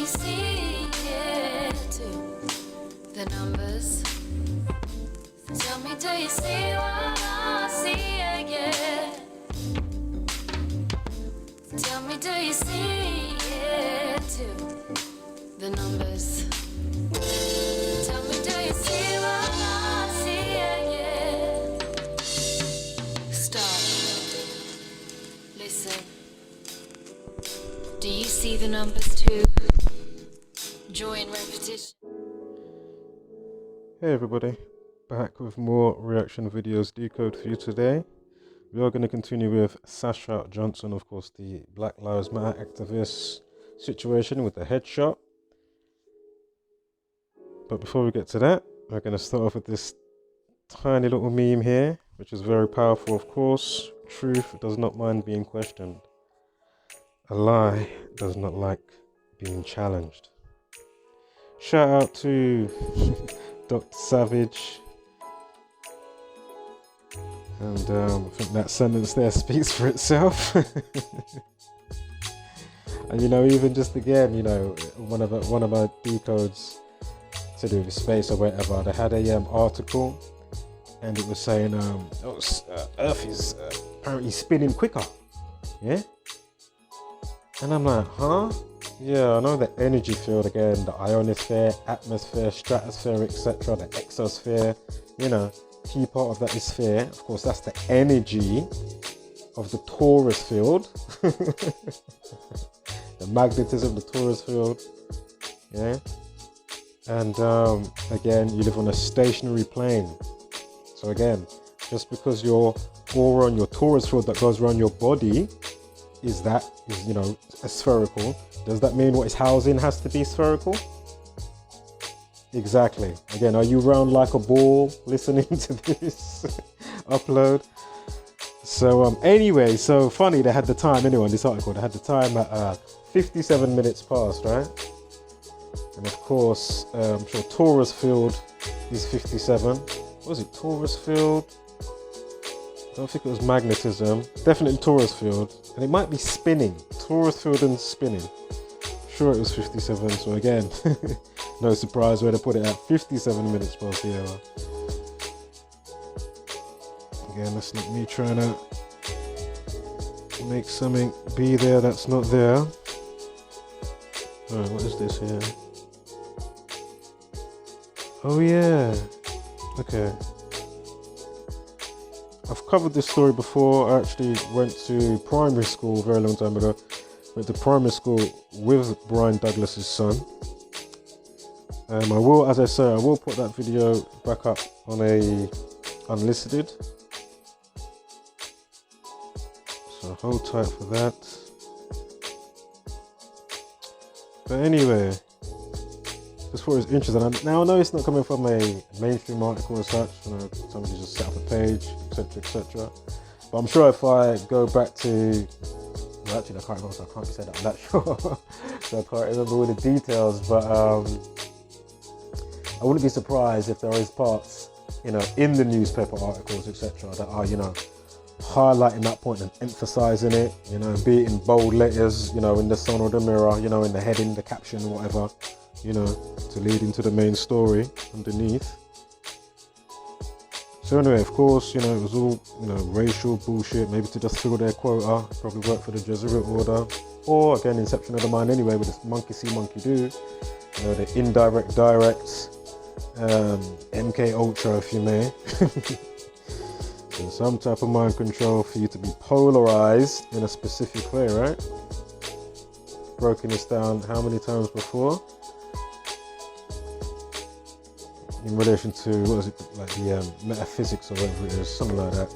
see it too? The numbers. Tell me, do you see what I see again? Tell me, do you see it too? The numbers. Tell me, do you see what I see again? Stop. Listen. Do you see the numbers too? Joy in repetition. Hey everybody, back with more reaction videos decode for you today. We are going to continue with Sasha Johnson, of course, the Black Lives Matter activist situation with the headshot. But before we get to that, we're going to start off with this tiny little meme here, which is very powerful, of course. Truth does not mind being questioned. A lie does not like being challenged. Shout out to Dr. Savage. And I think that sentence there speaks for itself. And even just again, one of my decodes to do with space or whatever, they had a article, and it was saying Earth is apparently spinning quicker. Yeah? And I'm like, huh? Yeah, I know the energy field again, the ionosphere, atmosphere, stratosphere, etc., the exosphere, key part of that is sphere. Of course, that's the energy of the torus field. The magnetism of the torus field. Yeah. And again, you live on a stationary plane. So again, just because your aura on your torus field that goes around your body is a spherical, does that mean what it's housing has to be spherical? Exactly. Again, are you round like a ball listening to this upload? So anyway, so funny, they had the time anyway in this article, they had the time at 57 minutes past, right? And of course, I'm sure torus field is 57. What was it, torus field? I don't think it was magnetism. Definitely torus field. And it might be spinning. Torus field and spinning. Sure, it was 57. So again, no surprise where they put it at 57 minutes past the hour. Again, that's not me trying to make something be there that's not there. Alright, what is this here? Oh yeah. Okay. I've covered this story before. I actually went to primary school a very long time ago. Went to primary school with Brian Douglas's son. I will, as I say, I will put that video back up on a unlisted. So hold tight for that. But anyway, just thought it was interesting. Now I know it's not coming from a mainstream article as such. Somebody just set up a page, etc., etc. But I'm sure if I go back to, well, actually I can't remember, so I can't be said that I'm that sure. So I can't remember all the details. But I wouldn't be surprised if there is parts, in the newspaper articles, etc., that are, highlighting that point and emphasizing it, be it in bold letters, in the sun or the mirror, in the heading, the caption, or whatever. To lead into the main story underneath. So anyway, of course, it was all, racial bullshit, maybe to just fill their quota, probably work for the Jesuit order, or again, inception of the mind anyway, with this monkey see, monkey do, the indirect, direct, MK Ultra, if you may. So some type of mind control for you to be polarized in a specific way, right? Broken this down how many times before? In relation to, what is it, like the metaphysics or whatever it is, something like that.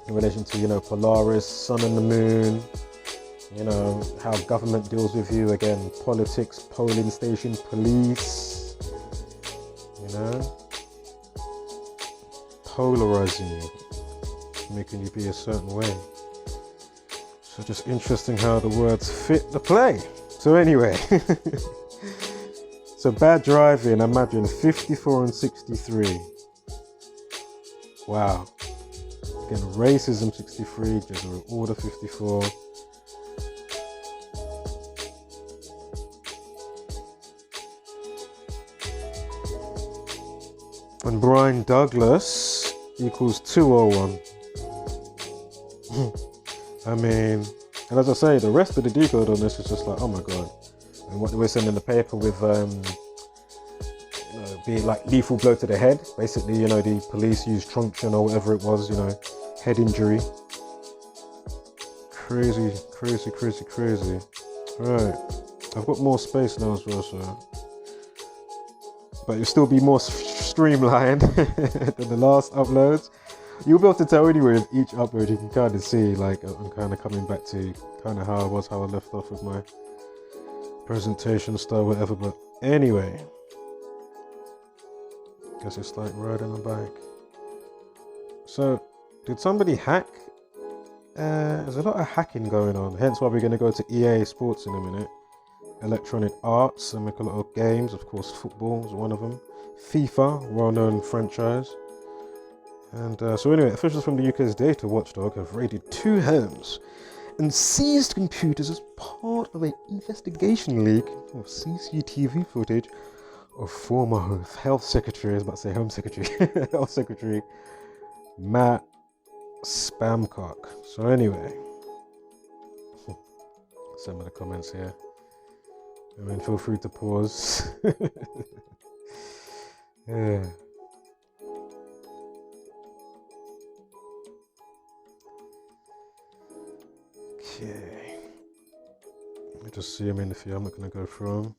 In relation to, Polaris, sun and the moon, how government deals with you, again, politics, polling station, police, polarizing you, making you be a certain way. So just interesting how the words fit the play. So anyway. So bad driving, imagine 54 and 63. Wow. Again, racism 63, Jesuit order 54. And Brian Douglas equals 201. I mean, and as I say, the rest of the decode on this is just like, oh my god. And what they were saying in the paper with, be it like lethal blow to the head. Basically, the police used truncheon or whatever it was, head injury. Crazy. Right, I've got more space now as well, so. But it'll still be more streamlined than the last uploads. You'll be able to tell anyway with each upload. You can kind of see, like, I'm kind of coming back to kind of how I left off with my presentation style, whatever. But anyway, guess it's like riding a bike. So, did somebody hack? There's a lot of hacking going on, hence why we're going to go to EA Sports in a minute. Electronic Arts, and make a lot of games, of course football is one of them. FIFA, well-known franchise. And so anyway, officials from the UK's data watchdog have raided 2 homes and seized computers as part of an investigation leak of CCTV footage of former Health Secretary, I was about to say Home Secretary, Health Secretary Matt Spamcock. So anyway, some of the comments here. I mean, feel free to pause. Yeah. Okay. Let me just see them in the few. I'm not going to go through them.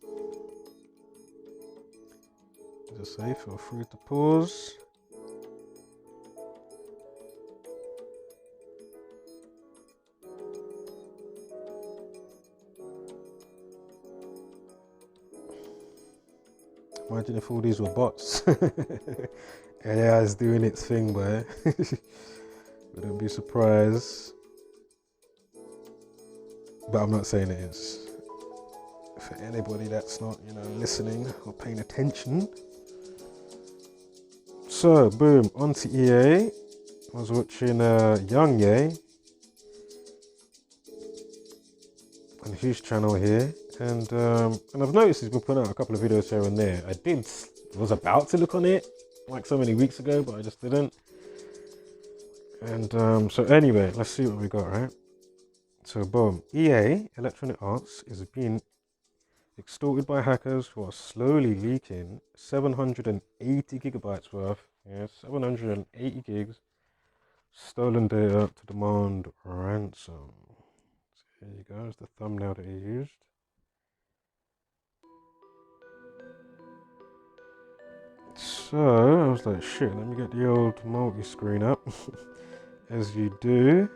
Just say, feel free to pause. Imagine if all these were bots. AI is doing its thing, boy. Wouldn't be surprised. But I'm not saying it is. For anybody that's not, listening or paying attention. So, boom, onto EA. I was watching Young Ye on his channel here. And I've noticed he's been putting out a couple of videos here and there. I was about to look on it like so many weeks ago, but I just didn't. And so anyway, let's see what we got, right? So boom, EA, Electronic Arts, is being extorted by hackers who are slowly leaking 780 gigabytes worth, 780 gigs stolen data to demand ransom. So here you go, it's the thumbnail that he used. So I was like, shit, let me get the old multi-screen up, as you do.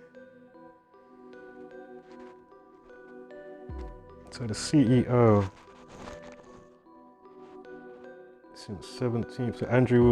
So the CEO since 17th, so Andrew Wilson.